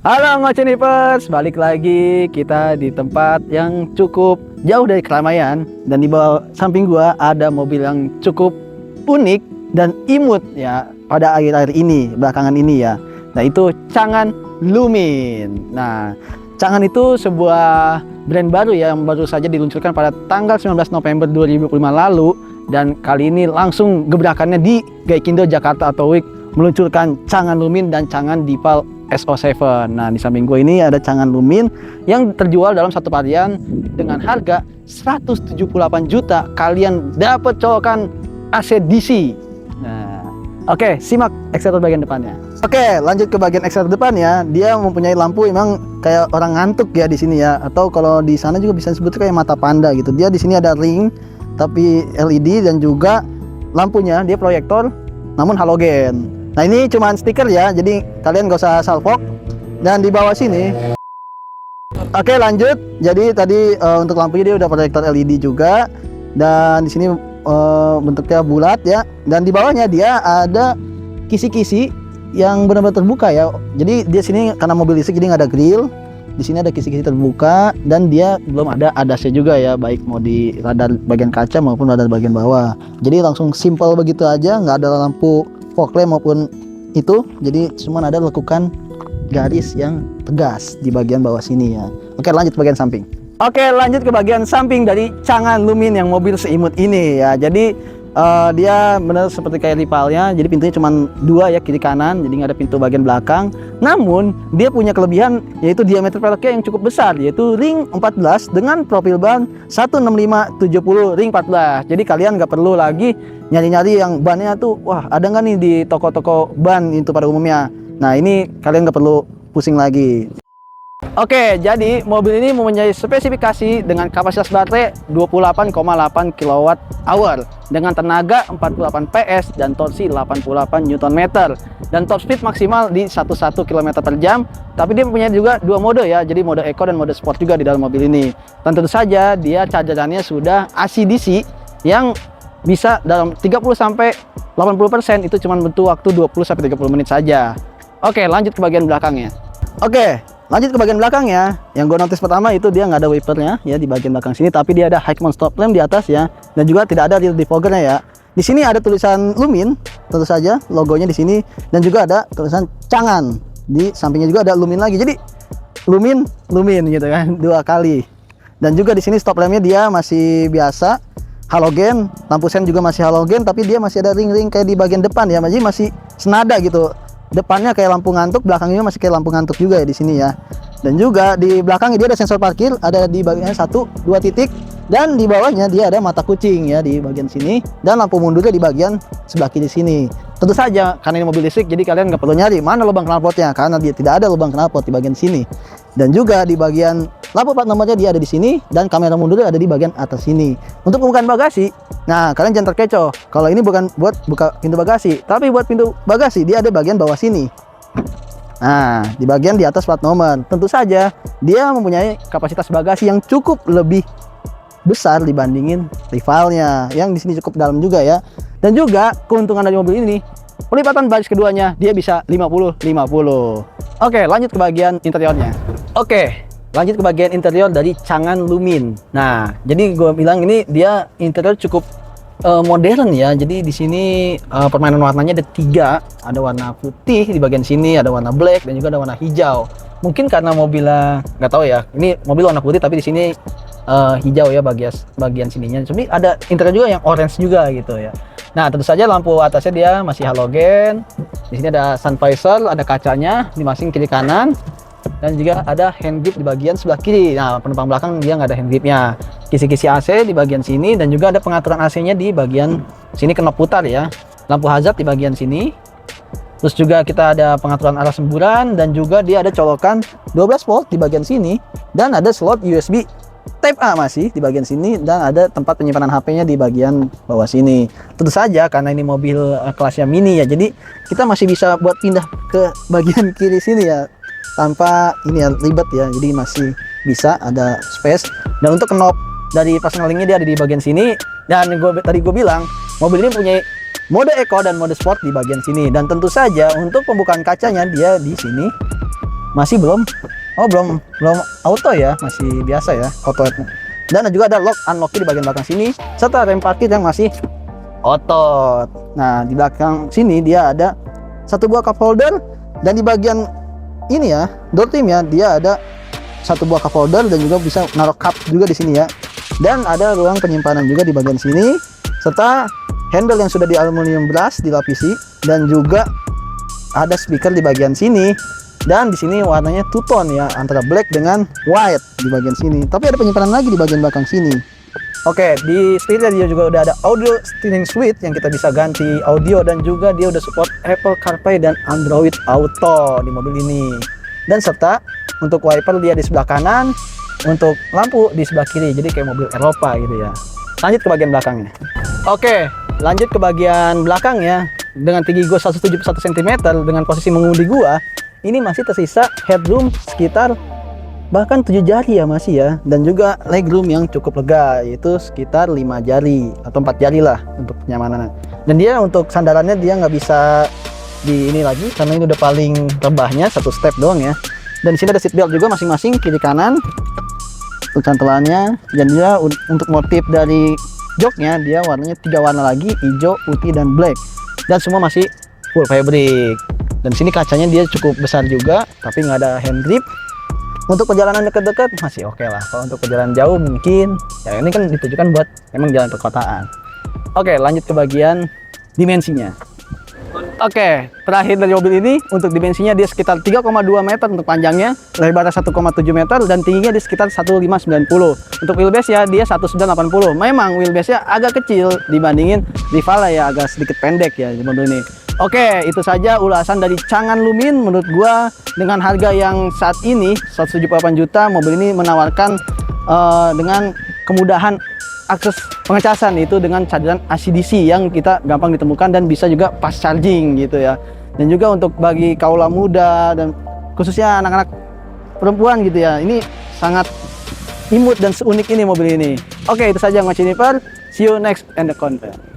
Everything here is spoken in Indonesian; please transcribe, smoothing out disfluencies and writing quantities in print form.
Halo Ngocenipers, balik lagi kita di tempat yang cukup jauh dari keramaian. Dan di bawah samping gua ada mobil yang cukup unik dan imut ya pada akhir-akhir ini, belakangan ini ya. Nah itu Changan Lumin. Nah Changan itu sebuah brand baru ya yang baru saja diluncurkan pada tanggal 19 November 2025 lalu. Dan kali ini langsung gebrakannya di Gaikindo Jakarta Auto Week meluncurkan Changan Lumin dan Changan Dival SO7. Nah di samping gue ini ada Changan Lumin yang terjual dalam satu varian dengan harga 178 juta. Kalian dapat colokan AC DC. Nah, oke, simak eksterior bagian depannya. Oke, lanjut ke bagian eksterior depannya. Dia mempunyai lampu emang kayak orang ngantuk ya di sini ya. Atau kalau di sana juga bisa disebut kayak mata panda gitu. Dia di sini ada ring tapi LED dan juga lampunya dia proyektor namun halogen. Nah ini cuma stiker ya, jadi kalian gak usah salfok. Dan di bawah sini, oke lanjut. Jadi tadi untuk lampunya dia udah proyektor LED juga. Dan di sini bentuknya bulat ya. Dan di bawahnya dia ada kisi-kisi yang benar-benar terbuka ya. Jadi di sini karena mobil listrik jadi nggak ada grill. Di sini ada kisi-kisi terbuka dan dia belum ada adasnya juga ya, baik mau di radar bagian kaca maupun radar bagian bawah. Jadi langsung simple begitu aja, nggak ada lampu fog lamp maupun itu. Jadi cuma ada lekukan garis yang tegas di bagian bawah sini ya. Oke lanjut ke bagian samping. Oke lanjut ke bagian samping dari Changan Lumin yang mobil seimut ini ya. Jadi dia benar seperti kayak rivalnya. Jadi pintunya cuma dua ya, kiri kanan. Jadi nggak ada pintu bagian belakang. Namun dia punya kelebihan yaitu diameter peleknya yang cukup besar, yaitu ring 14 dengan profil ban 165/70 ring 14. Jadi kalian nggak perlu lagi nyari-nyari yang bannya tuh, wah ada nggak nih di toko-toko ban itu pada umumnya. Nah ini kalian nggak perlu pusing lagi. Oke, jadi mobil ini mempunyai spesifikasi dengan kapasitas baterai 28,8 kWh dengan tenaga 48 PS dan torsi 88 Nm dan top speed maksimal di 11 km/jam. Tapi dia mempunyai juga dua mode ya, jadi mode Eco dan mode Sport juga di dalam mobil ini. Dan tentu saja dia chargerannya sudah AC DC yang bisa dalam 30-80% itu cuma butuh waktu 20-30 menit saja. Oke, lanjut ke bagian belakangnya. Oke, lanjut ke bagian belakangnya. Yang gue notice pertama itu dia nggak ada wipernya ya di bagian belakang sini, tapi dia ada high mount stop lamp di atas ya, dan juga tidak ada rear defoggernya ya. Di sini ada tulisan Lumin, tentu saja logonya di sini, dan juga ada tulisan Changan di sampingnya juga ada Lumin lagi. Jadi Lumin gitu kan, dua kali. Dan juga di sini stop lampnya dia masih biasa halogen, lampu sen juga masih halogen, tapi dia masih ada ring-ring kayak di bagian depan ya, jadi masih senada gitu. Depannya kayak lampu ngantuk, belakangnya masih kayak lampu ngantuk juga ya di sini ya. Dan juga di belakangnya dia ada sensor parkir, ada di bagiannya 1-2 titik, dan di bawahnya dia ada mata kucing ya di bagian sini, dan lampu mundurnya di bagian sebelah kiri sini. Tentu saja karena ini mobil listrik, jadi kalian nggak perlu nyari mana lubang knalpotnya karena dia tidak ada lubang knalpot di bagian sini. Dan juga di bagian lampu plat nomornya dia ada di sini, dan kamera mundurnya ada di bagian atas sini. Untuk pembukaan bagasi, nah kalian jangan terkecoh. Kalau ini bukan buat buka pintu bagasi, tapi buat pintu bagasi dia ada bagian bawah sini. Nah, di bagian di atas plat nomor. Tentu saja dia mempunyai kapasitas bagasi yang cukup lebih besar dibandingin rivalnya yang di sini cukup dalam juga ya. Dan juga keuntungan dari mobil ini, pelipatan baris keduanya dia bisa 50-50. Oke, lanjut ke bagian interiornya. Oke, lanjut ke bagian interior dari Changan Lumin. Nah, jadi gue bilang ini dia interior cukup modern ya. Jadi di sini permainan warnanya ada 3, ada warna putih di bagian sini, ada warna black, dan juga ada warna hijau. Mungkin karena mobilnya nggak tahu ya, ini mobil warna putih tapi di sini hijau ya bagian sininya. Tapi ada interior juga yang orange juga gitu ya. Nah tentu saja lampu atasnya dia masih halogen. Di sini ada sun visor, ada kacanya di masing kiri kanan. Dan juga ada hand grip di bagian sebelah kiri. Nah penumpang belakang dia nggak ada hand gripnya. Kisi-kisi AC di bagian sini, dan juga ada pengaturan AC-nya di bagian sini, knop putar ya. Lampu hazard di bagian sini. Terus juga kita ada pengaturan arah semburan, dan juga dia ada colokan 12 volt di bagian sini, dan ada slot USB Type A masih di bagian sini, dan ada tempat penyimpanan HP-nya di bagian bawah sini. Tentu saja karena ini mobil kelasnya mini ya, jadi kita masih bisa buat pindah ke bagian kiri sini ya tanpa ini ya ribet ya, jadi masih bisa ada space. Dan untuk knob dari personalingnya dia ada di bagian sini, dan tadi gue bilang mobil ini punya mode Eco dan mode Sport di bagian sini. Dan tentu saja untuk pembukaan kacanya dia di sini masih belum belum auto ya, masih biasa ya auto. Dan juga ada lock unlock di bagian belakang sini, serta rem parkir yang masih otot. Nah, di belakang sini dia ada satu buah cup holder, dan di bagian ini ya, door trim ya, dia ada satu buah cup holder dan juga bisa naruh cup juga di sini ya. Dan ada ruang penyimpanan juga di bagian sini, serta handle yang sudah di aluminium brush dilapisi, dan juga ada speaker di bagian sini. Dan di sini warnanya two tone ya, antara black dengan white di bagian sini. Tapi ada penyimpanan lagi di bagian belakang sini. Oke, di setirnya dia juga udah ada audio steering suite yang kita bisa ganti audio, dan juga dia udah support Apple CarPlay dan Android Auto di mobil ini. Dan serta untuk wiper dia di sebelah kanan, untuk lampu di sebelah kiri. Jadi kayak mobil Eropa gitu ya. Lanjut ke bagian belakangnya. Oke, lanjut ke bagian belakang ya. Dengan tinggi gua 171 cm, dengan posisi mengemudi gua, ini masih tersisa headroom sekitar bahkan 7 jari ya masih ya, dan juga legroom yang cukup lega, yaitu sekitar 5 jari atau 4 jari lah untuk kenyamanan. Dan dia untuk sandarannya dia nggak bisa di ini lagi karena ini udah paling rebahnya, satu step doang ya. Dan di sini ada seat belt juga masing-masing kiri kanan untuk cantelannya. Dan dia untuk motif dari joknya dia warnanya 3 warna lagi, hijau, putih, dan black, dan semua masih full fabric. Dan sini kacanya dia cukup besar juga, tapi nggak ada hand grip. Untuk perjalanan dekat-dekat masih oke lah. Kalau untuk perjalanan jauh mungkin ya, ini kan ditujukan buat memang jalan perkotaan. Oke, lanjut ke bagian dimensinya. Oke, terakhir dari mobil ini, untuk dimensinya dia sekitar 3,2 meter untuk panjangnya, lebarnya 1,7 meter, dan tingginya di sekitar 1590. Untuk wheelbase ya dia 1980. Memang wheelbase-nya agak kecil dibandingin rivalnya ya, agak sedikit pendek ya di mobil ini. Oke, itu saja ulasan dari Changan Lumin. Menurut gua dengan harga yang saat ini 178 juta, mobil ini menawarkan dengan kemudahan akses pengecasan, itu dengan cadaran AC/DC yang kita gampang ditemukan dan bisa juga fast charging gitu ya. Dan juga untuk bagi kaula muda dan khususnya anak-anak perempuan gitu ya, ini sangat imut dan seunik ini mobil ini. Oke, itu saja Ngo Ciniper. See you next and the content.